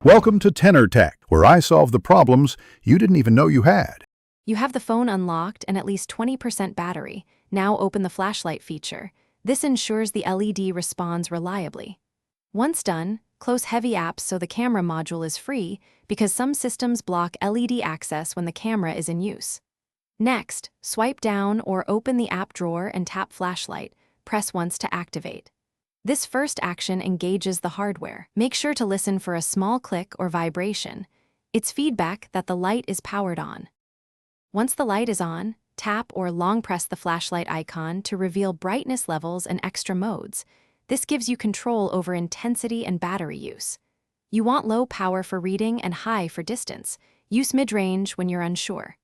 Welcome to Tenor Tech, where I solve the problems you didn't even know you had. You have the phone unlocked and at least 20% battery. Now open the flashlight feature. This ensures the LED responds reliably. Once done, close heavy apps so the camera module is free because some systems block LED access when the camera is in use. Next, swipe down or open the app drawer and tap flashlight. Press once to activate. This first action engages the hardware. Make sure to listen for a small click or vibration. It's feedback that the light is powered on. Once the light is on, tap or long press the flashlight icon to reveal brightness levels and extra modes. This gives you control over intensity and battery use. You want low power for reading and high for distance. Use mid-range when you're unsure.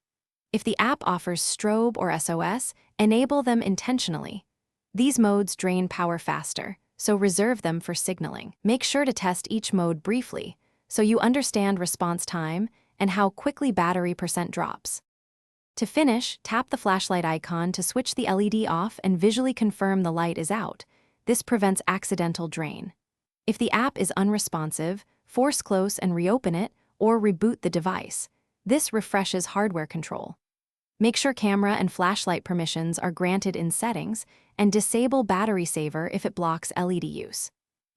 If the app offers strobe or SOS, enable them intentionally. These modes drain power faster, so reserve them for signaling. Make sure to test each mode briefly, so you understand response time and how quickly battery percent drops. To finish, tap the flashlight icon to switch the LED off and visually confirm the light is out. This prevents accidental drain. If the app is unresponsive, force close and reopen it or reboot the device. This refreshes hardware control. Make sure camera and flashlight permissions are granted in settings and disable battery saver if it blocks LED use.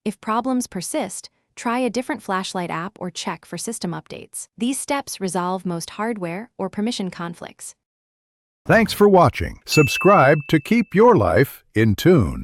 If problems persist, try a different flashlight app or check for system updates. These steps resolve most hardware or permission conflicts. Thanks for watching. Subscribe to keep your life in tune.